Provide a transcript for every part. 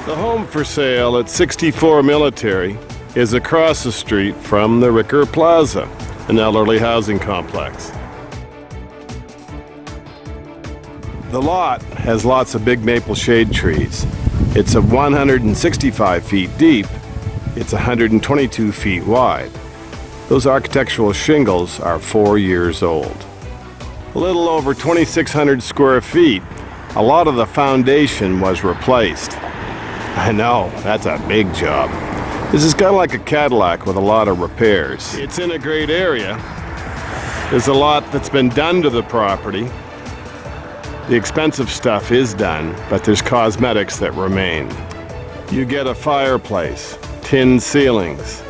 The home for sale at 64 Military is across the street from the Ricker Plaza, an elderly housing complex. The lot has lots of big maple shade trees. It's 165 feet deep. It's 122 feet wide. Those architectural shingles are 4 years old. A little over 2,600 square feet. A lot of the foundation was replaced. I know, that's a big job. This is kind of like a Cadillac with a lot of repairs. It's in a great area. There's a lot that's been done to the property. The expensive stuff is done, but there's cosmetics that remain. You get a fireplace, tin ceilings,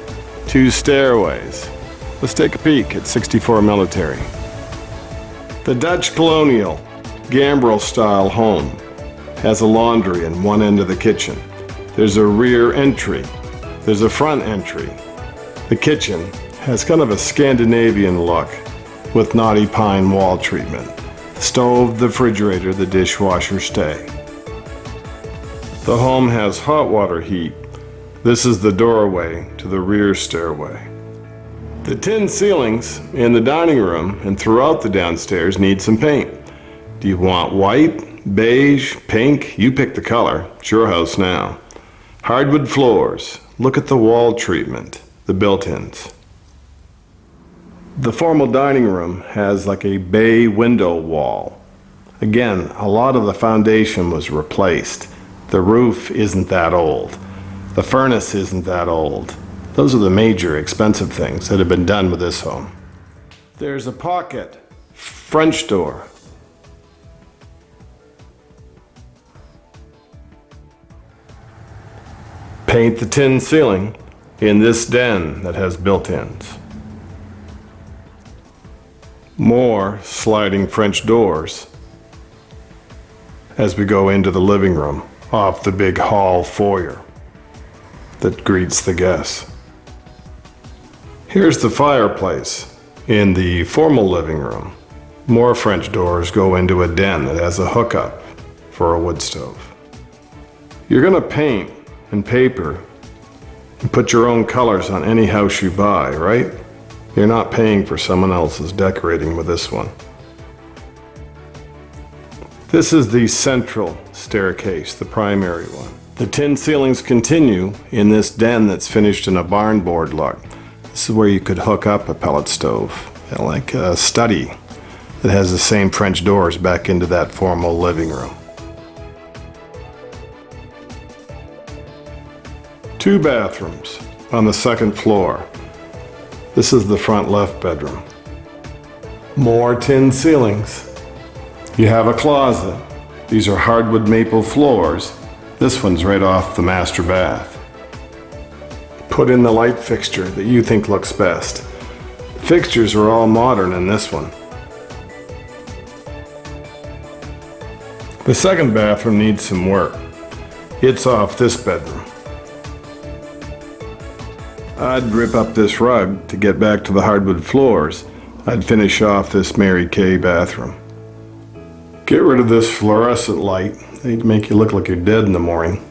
2 stairways. Let's take a peek at 64 Military. The Dutch Colonial Gambrel-style home has a laundry in one end of the kitchen. There's a rear entry. There's a front entry. The kitchen has kind of a Scandinavian look with knotty pine wall treatment. The stove, the refrigerator, the dishwasher stay. The home has hot water heat. This is the doorway to the rear stairway. The tin ceilings in the dining room and throughout the downstairs need some paint. Do you want white, beige, pink? You pick the color. It's your house now. Hardwood floors. Look at the wall treatment, the built-ins. The formal dining room has like a bay window wall. Again, a lot of the foundation was replaced. The roof isn't that old. The furnace isn't that old. Those are the major expensive things that have been done with this home. There's a pocket French door. Paint the tin ceiling in this den that has built-ins. More sliding French doors as we go into the living room off the big hall foyer that greets the guests. Here's the fireplace in the formal living room. More French doors go into a den that has a hookup for a wood stove. You're gonna paint and paper and put your own colors on any house you buy, right? You're not paying for someone else's decorating with this one. This is the central staircase, the primary one. The tin ceilings continue in this den that's finished in a barn board look. This is where you could hook up a pellet stove, like a study that has the same French doors back into that formal living room. 2 bathrooms on the second floor. This is the front left bedroom. More tin ceilings. You have a closet. These are hardwood maple floors. This one's right off the master bath. Put in the light fixture that you think looks best. Fixtures are all modern in this one. The second bathroom needs some work. It's off this bedroom. I'd rip up this rug to get back to the hardwood floors. I'd finish off this Mary Kay bathroom. Get rid of this fluorescent light. They'd make you look like you're dead in the morning.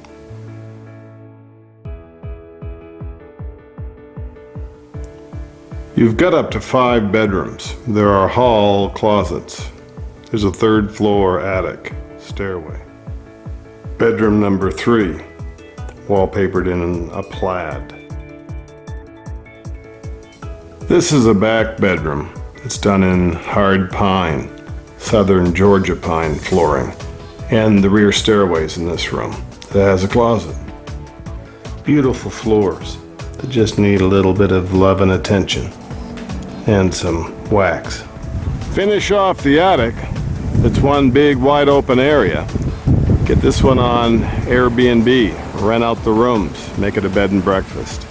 You've got up to 5 bedrooms. There are hall closets. There's a 3rd floor attic stairway. Bedroom number 3, wallpapered in a plaid. This is a back bedroom. It's done in hard pine, southern Georgia pine flooring, and the rear stairways in this room. It has a closet. Beautiful floors that just need a little bit of love and attention, and some wax. Finish off the attic. It's one big wide open area. Get this one on Airbnb, rent out the rooms, make it a bed and breakfast.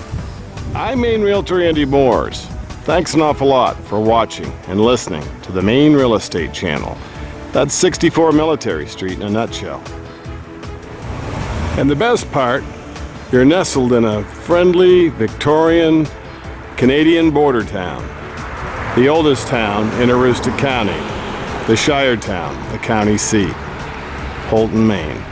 I'm Maine Realtor Andy Moores. Thanks an awful lot for watching and listening to the Maine Real Estate Channel. That's 64 Military Street in a nutshell. And the best part, you're nestled in a friendly, Victorian, Canadian border town. The oldest town in Aroostook County, the Shire town, the county seat, Houlton, Maine.